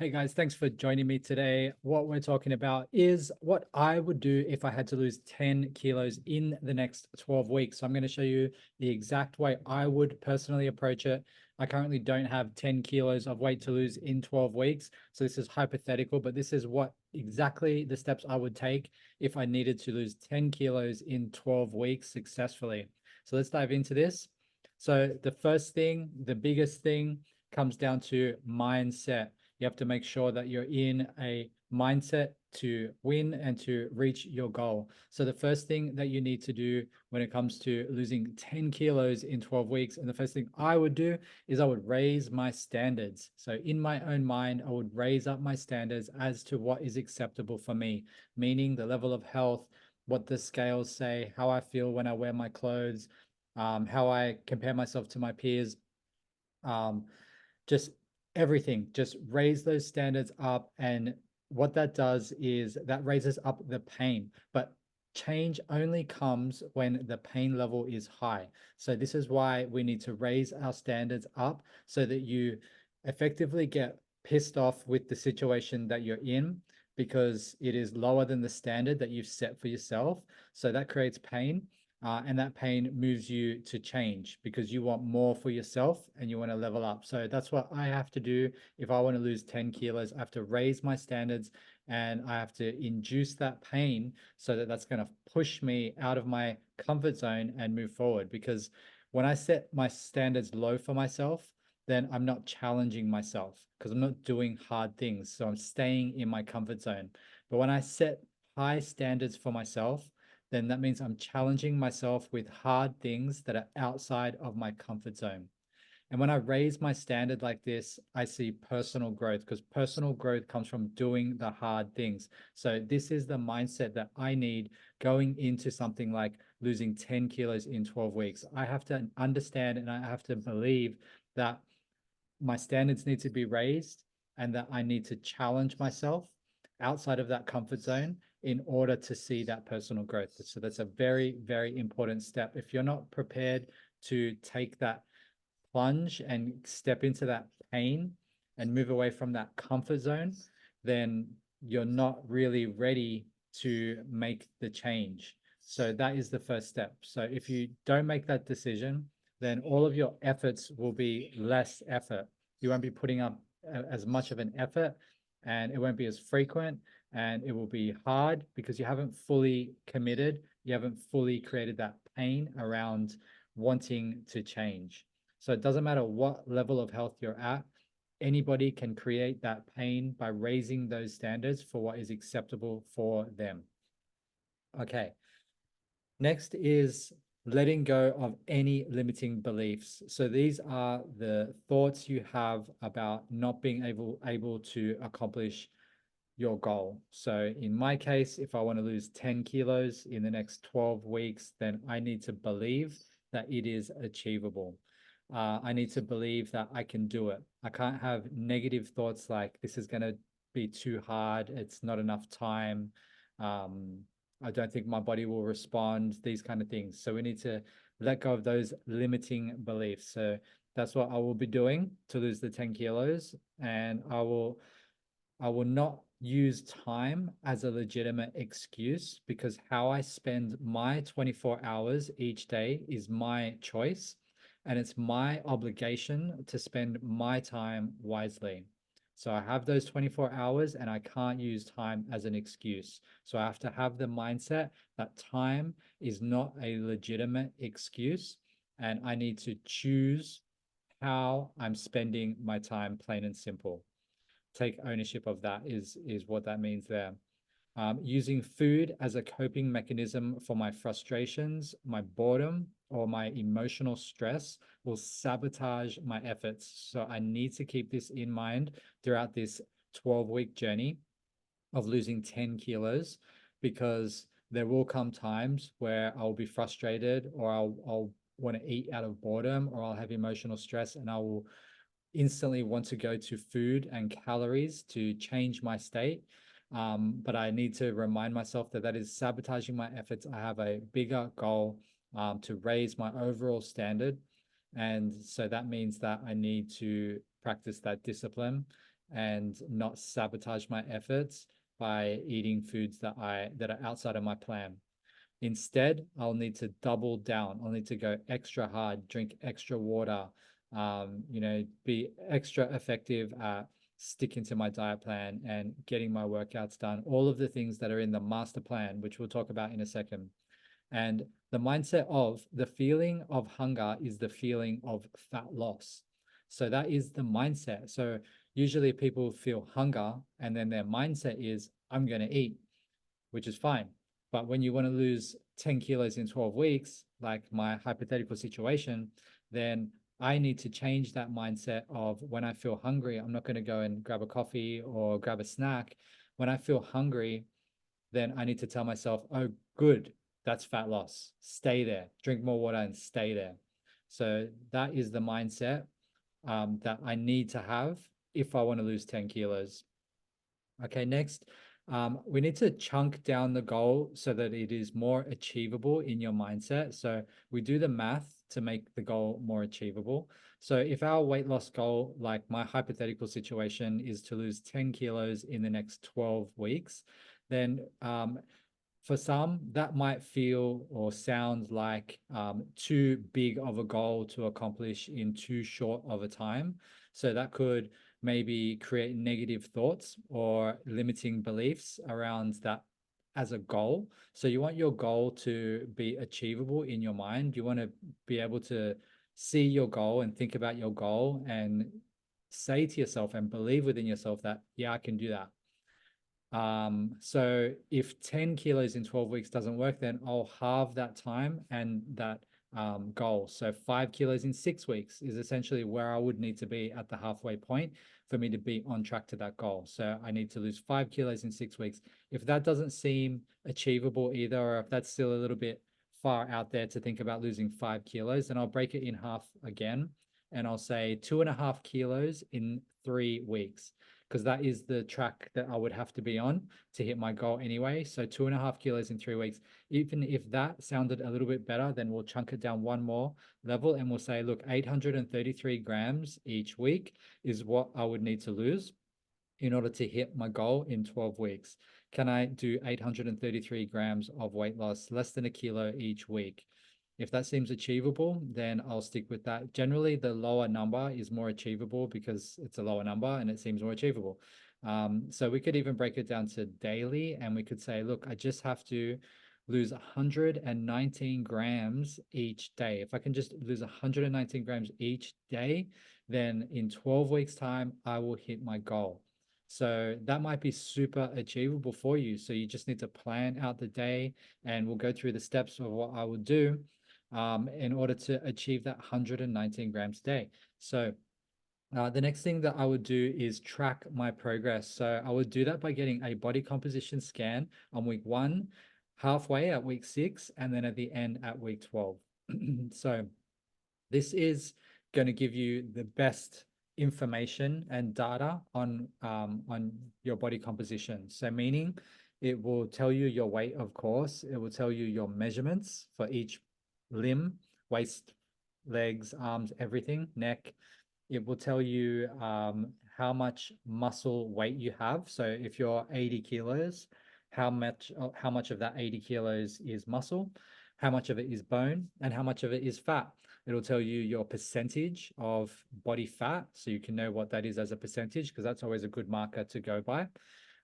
Hey guys, thanks for joining me today. What we're talking about is what I would do if I had to lose 10 kilos in the next 12 weeks. So I'm going to show you the exact way I would personally approach it. I currently don't have 10 kilos of weight to lose in 12 weeks. So this is hypothetical, but this is what exactly the steps I would take if I needed to lose 10 kilos in 12 weeks successfully. So let's dive into this. So the first thing, the biggest thing comes down to mindset. You have to make sure that you're in a mindset to win and to reach your goal. So the first thing that you need to do when it comes to losing 10 kilos in 12 weeks, and the first thing I would do is I would raise my standards. So in my own mind, I would raise up my standards as to what is acceptable for me, meaning the level of health, what the scales say, how I feel when I wear my clothes, how I compare myself to my peers, um, just everything, just raise those standards up. And what that does is that raises up the pain, but change only comes when the pain level is high. So this is why we need to raise our standards up so that you effectively get pissed off with the situation that you're in because it is lower than the standard that you've set for yourself. So that creates pain. And that pain moves you to change because you want more for yourself and you want to level up. So that's what I have to do. If I want to lose 10 kilos, I have to raise my standards and I have to induce that pain so that that's going to push me out of my comfort zone and move forward. Because when I set my standards low for myself, then I'm not challenging myself because I'm not doing hard things. So I'm staying in my comfort zone. But when I set high standards for myself, then that means I'm challenging myself with hard things that are outside of my comfort zone. And when I raise my standard like this, I see personal growth because personal growth comes from doing the hard things. So this is the mindset that I need going into something like losing 10 kilos in 12 weeks. I have to understand and I have to believe that my standards need to be raised and that I need to challenge myself outside of that comfort zone in order to see that personal growth. So that's a very, very important step. If you're not prepared to take that plunge and step into that pain and move away from that comfort zone, then you're not really ready to make the change. So that is the first step. So if you don't make that decision, then all of your efforts will be less effort. You won't be putting up as much of an effort and it won't be as frequent and it will be hard because you haven't fully committed. You haven't fully created that pain around wanting to change. So it doesn't matter what level of health you're at, anybody can create that pain by raising those standards for what is acceptable for them. Okay. Next is letting go of any limiting beliefs. So these are the thoughts you have about not being able to accomplish your goal. So in my case, if I want to lose 10 kilos in the next 12 weeks, then I need to believe that it is achievable. I need to believe that I can do it. I can't have negative thoughts like this is going to be too hard. It's not enough time. Um, I don't think my body will respond, these kind of things. So we need to let go of those limiting beliefs. So that's what I will be doing to lose the 10 kilos. And I will not use time as a legitimate excuse because how I spend my 24 hours each day is my choice and it's my obligation to spend my time wisely. So I have those 24 hours and I can't use time as an excuse. So I have to have the mindset that time is not a legitimate excuse and I need to choose how I'm spending my time, plain and simple. Take ownership of that is what that means there. Using food as a coping mechanism for my frustrations, my boredom, or my emotional stress will sabotage my efforts. So I need to keep this in mind throughout this 12-week journey of losing 10 kilos because there will come times where I'll be frustrated or I'll want to eat out of boredom or I'll have emotional stress and I will instantly want to go to food and calories to change my state. But I need to remind myself that that is sabotaging my efforts. I have a bigger goal to raise my overall standard. And so that means that I need to practice that discipline and not sabotage my efforts by eating foods that are outside of my plan. Instead, I'll need to double down. I'll need to go extra hard, drink extra water, be extra effective at sticking to my diet plan and getting my workouts done. All of the things that are in the master plan, which we'll talk about in a second. And the mindset of the feeling of hunger is the feeling of fat loss. So that is the mindset. So usually people feel hunger and then their mindset is, I'm going to eat, which is fine. But when you want to lose 10 kilos in 12 weeks, like my hypothetical situation, then I need to change that mindset of when I feel hungry, I'm not going to go and grab a coffee or grab a snack. When I feel hungry, then I need to tell myself, oh, good, that's fat loss. Stay there, drink more water and stay there. So that is the mindset that I need to have if I want to lose 10 kilos. Okay, next, we need to chunk down the goal so that it is more achievable in your mindset. So we do the math to make the goal more achievable. So if our weight loss goal, like my hypothetical situation, is to lose 10 kilos in the next 12 weeks, then for some, that might feel or sound like too big of a goal to accomplish in too short of a time. So that could maybe create negative thoughts or limiting beliefs around that as a goal. So you want your goal to be achievable in your mind. You want to be able to see your goal and think about your goal and say to yourself and believe within yourself that, yeah, I can do that. So if 10 kilos in 12 weeks doesn't work, then I'll halve that time and that goal. So 5 kilos in 6 weeks is essentially where I would need to be at the halfway point for me to be on track to that goal. So I need to lose 5 kilos in 6 weeks. If that doesn't seem achievable either, or if that's still a little bit far out there to think about losing 5 kilos, then I'll break it in half again. And I'll say 2.5 kilos in 3 weeks, because that is the track that I would have to be on to hit my goal anyway. So 2.5 kilos in 3 weeks. Even if that sounded a little bit better, then we'll chunk it down one more level and we'll say, look, 833 grams each week is what I would need to lose in order to hit my goal in 12 weeks. Can I do 833 grams of weight loss, less than a kilo each week? If that seems achievable, then I'll stick with that. Generally, the lower number is more achievable because it's a lower number and it seems more achievable. So we could even break it down to daily and we could say, look, I just have to lose 119 grams each day. If I can just lose 119 grams each day, then in 12 weeks' time, I will hit my goal. So that might be super achievable for you. So you just need to plan out the day and we'll go through the steps of what I would do in order to achieve that 119 grams a day. So the next thing that I would do is track my progress. So I would do that by getting a body composition scan on week 1, halfway at week 6, and then at the end at week 12. So this is going to give you the best information and data on your body composition. So meaning it will tell you your weight, of course. It will tell you your measurements for each limb, waist, legs, arms, everything, neck. It will tell you how much muscle weight you have. So if you're 80 kilos, how much of that 80 kilos is muscle, how much of it is bone, and how much of it is fat. It'll tell you your percentage of body fat, so you can know what that is as a percentage, because that's always a good marker to go by.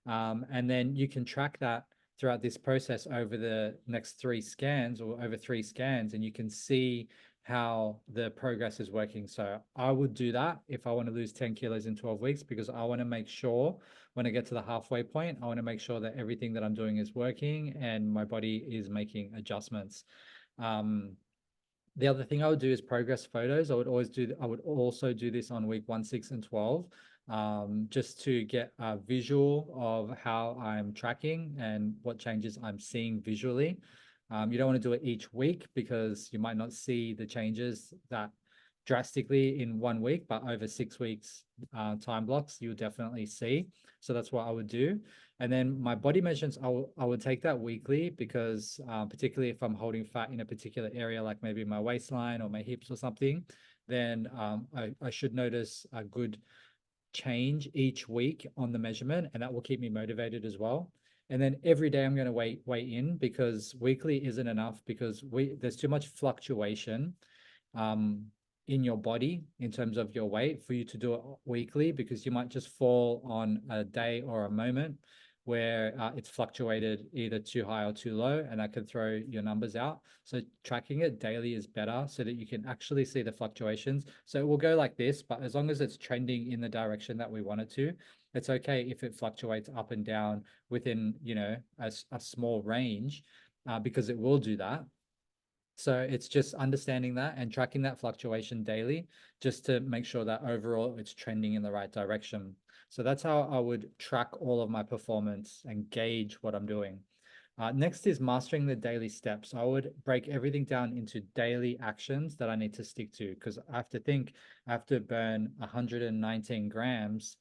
And then you can track that throughout this process over the next 3 scans or over 3 scans, and you can see how the progress is working. So I would do that if I want to lose 10 kilos in 12 weeks, because I want to make sure when I get to the halfway point, I want to make sure that everything that I'm doing is working and my body is making adjustments. The other thing I would do is progress photos. I would also do this on week 1, 6, and 12, just to get a visual of how I'm tracking and what changes I'm seeing visually. You don't want to do it each week because you might not see the changes that drastically in 1 week, but over 6 weeks time blocks, you'll definitely see. So that's what I would do. And then my body measurements, I would take that weekly because particularly if I'm holding fat in a particular area, like maybe my waistline or my hips or something, then I should notice a good change each week on the measurement, and that will keep me motivated as well. And then every day I'm going to weigh in, because weekly isn't enough, because there's too much fluctuation um, in your body in terms of your weight for you to do it weekly, because you might just fall on a day or a moment where it's fluctuated either too high or too low, and that could throw your numbers out. So tracking it daily is better, so that you can actually see the fluctuations. So it will go like this, but as long as it's trending in the direction that we want it to, it's okay if it fluctuates up and down within, a small range, because it will do that. So it's just understanding that and tracking that fluctuation daily, just to make sure that overall it's trending in the right direction. So that's how I would track all of my performance and gauge what I'm doing. Next is mastering the daily steps. I would break everything down into daily actions that I need to stick to, because I have to burn 119 grams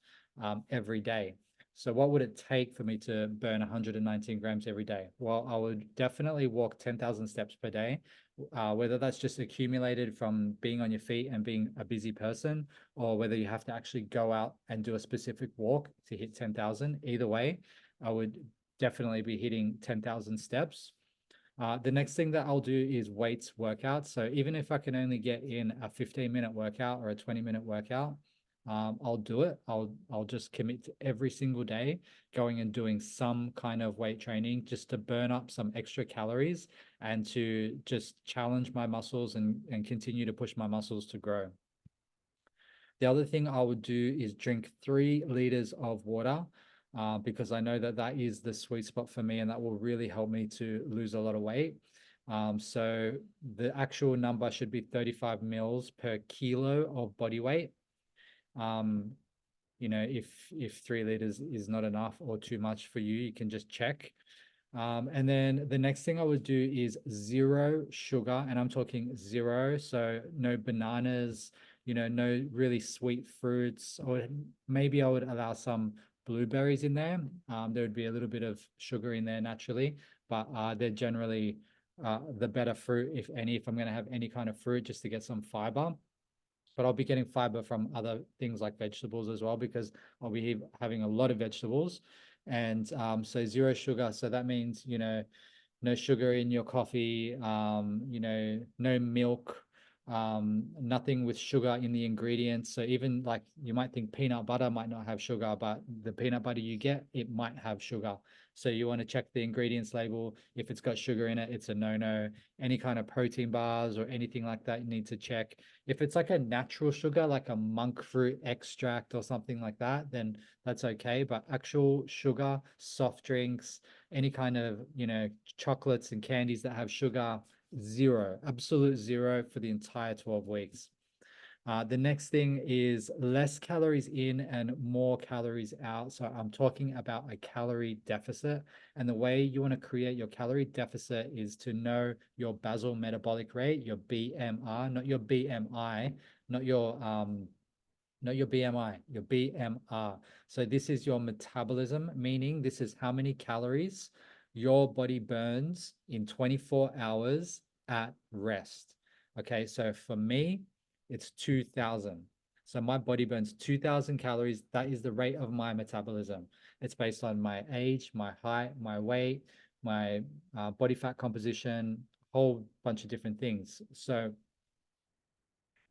every day. So what would it take for me to burn 119 grams every day? Well, I would definitely walk 10,000 steps per day, whether that's just accumulated from being on your feet and being a busy person, or whether you have to actually go out and do a specific walk to hit 10,000. Either way, I would definitely be hitting 10,000 steps. The next thing that I'll do is weights workouts. So even if I can only get in a 15-minute workout or a 20-minute workout, I'll do it. I'll just commit to every single day going and doing some kind of weight training, just to burn up some extra calories and to just challenge my muscles and continue to push my muscles to grow. The other thing I would do is drink 3 liters of water, because I know that that is the sweet spot for me, and that will really help me to lose a lot of weight. So the actual number should be 35 mils per kilo of body weight. If 3 liters is not enough or too much for you, you can just check. And then the next thing I would do is 0 sugar, and I'm talking 0. So no bananas, no really sweet fruits, or maybe I would allow some blueberries in there. There would be a little bit of sugar in there naturally, but they're generally the better fruit, if any, if I'm going to have any kind of fruit, just to get some fiber. But I'll be getting fiber from other things like vegetables as well, because I'll be having a lot of vegetables. And so 0 sugar. So that means, no sugar in your coffee, no milk, nothing with sugar in the ingredients. So even like you might think peanut butter might not have sugar, but the peanut butter you get, it might have sugar. So you want to check the ingredients label. If it's got sugar in it, it's a no-no. Any kind of protein bars or anything like that, you need to check. If it's like a natural sugar, like a monk fruit extract or something like that, then that's okay. But actual sugar, soft drinks, any kind of, chocolates and candies that have sugar, 0, absolute 0 for the entire 12 weeks. The next thing is less calories in and more calories out. So I'm talking about a calorie deficit. And the way you want to create your calorie deficit is to know your basal metabolic rate, your BMR, not your BMI, not your BMI, your BMR. So this is your metabolism, meaning this is how many calories your body burns in 24 hours at rest. Okay, so for me, it's 2,000. So my body burns 2,000 calories. That is the rate of my metabolism. It's based on my age, my height, my weight, my body fat composition, whole bunch of different things. So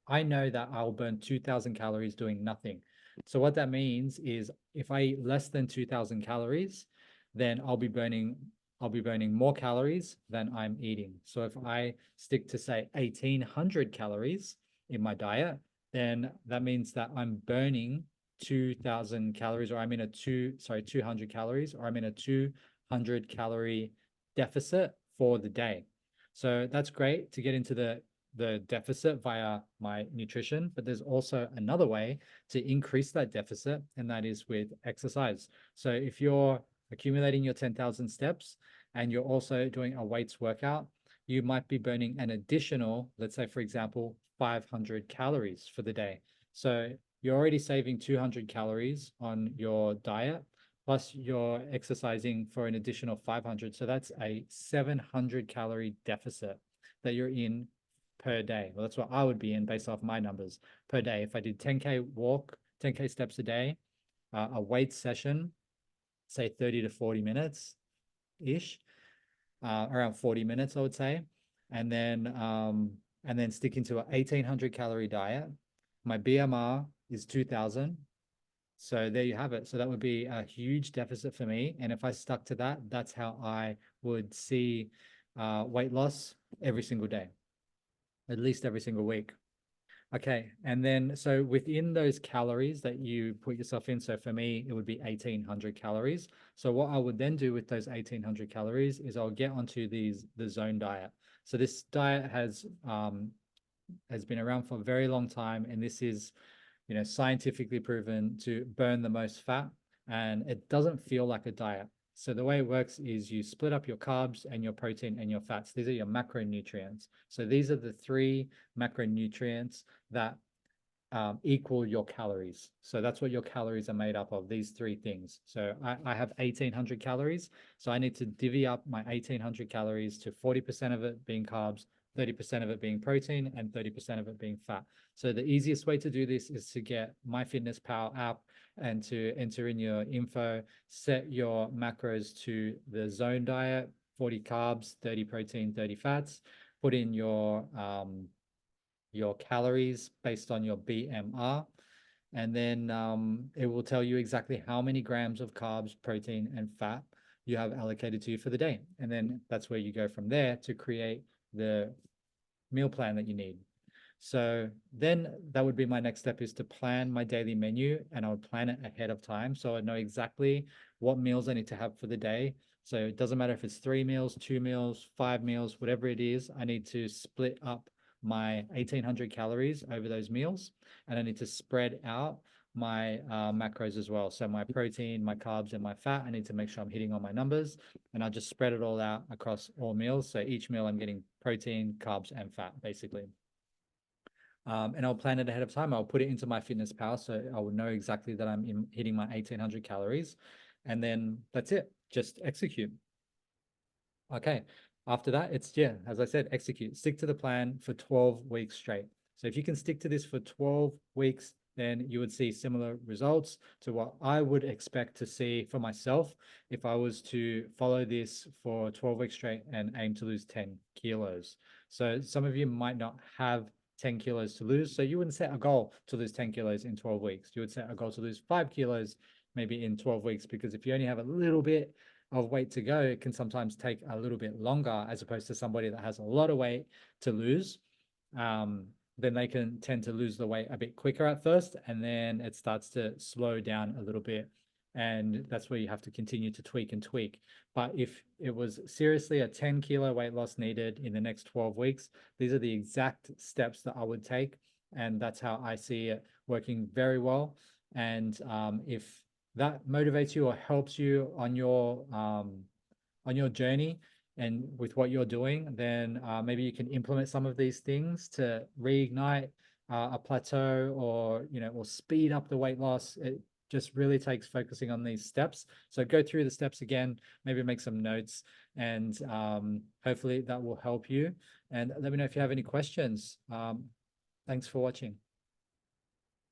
I know that I'll burn 2,000 calories doing nothing. So what that means is if I eat less than 2,000 calories, then I'll be burning more calories than I'm eating. So if I stick to say 1,800 calories in my diet, then that means that I'm burning 2,000 calories, or I'm in a 200 calories, or I'm in a 200 calorie deficit for the day. So that's great to get into the deficit via my nutrition, but there's also another way to increase that deficit, and that is with exercise. So if you're accumulating your 10,000 steps and you're also doing a weights workout, you might be burning an additional, let's say, for example, 500 calories for the day. So you're already saving 200 calories on your diet, plus you're exercising for an additional 500. So that's a 700 calorie deficit that you're in per day. Well, that's what I would be in based off my numbers per day. If I did 10K walk, 10K steps a day, a weight session, say 30 to 40 minutes ish, around 40 minutes, I would say. And then sticking to an 1800 calorie diet. My BMR is 2000. So there you have it. So that would be a huge deficit for me. And if I stuck to that, that's how I would see weight loss every single day, at least every single week. Okay. And then, so within those calories that you put yourself in, so for me, it would be 1800 calories. So what I would then do with those 1800 calories is I'll get onto the zone diet. So this diet has been around for a very long time. And this is, scientifically proven to burn the most fat, and it doesn't feel like a diet. So the way it works is you split up your carbs and your protein and your fats. These are your macronutrients. So these are the three macronutrients that equal your calories. So that's what your calories are made up of, these three things. So I have 1800 calories. So I need to divvy up my 1800 calories to 40% of it being carbs, 30% of it being protein, and 30% of it being fat. So the easiest way to do this is to get MyFitnessPal app and to enter in your info, set your macros to the zone diet, 40 carbs, 30 protein, 30 fats, put in your calories based on your BMR, and then it will tell you exactly how many grams of carbs, protein, and fat you have allocated to you for the day. And then that's where you go from there to create the meal plan that you need. So then that would be my next step, is to plan my daily menu, and I would plan it ahead of time. So I know exactly what meals I need to have for the day. So it doesn't matter if it's 3 meals, 2 meals, 5 meals, whatever it is, I need to split up my 1800 calories over those meals, and I need to spread out my macros as well. So my protein, my carbs, and my fat, I need to make sure I'm hitting all my numbers, and I'll just spread it all out across all meals. So each meal I'm getting protein, carbs, and fat basically. And I'll plan it ahead of time. I'll put it into MyFitnessPal, so I will know exactly that I'm hitting my 1800 calories, and then that's it. Just execute. Okay. After that, it's, yeah, as I said, execute. Stick to the plan for 12 weeks straight. So if you can stick to this for 12 weeks, then you would see similar results to what I would expect to see for myself if I was to follow this for 12 weeks straight and aim to lose 10 kilos. So some of you might not have 10 kilos to lose. So you wouldn't set a goal to lose 10 kilos in 12 weeks. You would set a goal to lose 5 kilos maybe in 12 weeks, because if you only have a little bit of weight to go, it can sometimes take a little bit longer, as opposed to somebody that has a lot of weight to lose. Then they can tend to lose the weight a bit quicker at first, and then it starts to slow down a little bit. And that's where you have to continue to tweak and tweak. But if it was seriously a 10 kilo weight loss needed in the next 12 weeks, these are the exact steps that I would take. And that's how I see it working very well. And if that motivates you or helps you on your journey and with what you're doing, then maybe you can implement some of these things to reignite a plateau, or speed up the weight loss. It just really takes focusing on these steps. So go through the steps again, maybe make some notes, and hopefully that will help you. And let me know if you have any questions. Thanks for watching.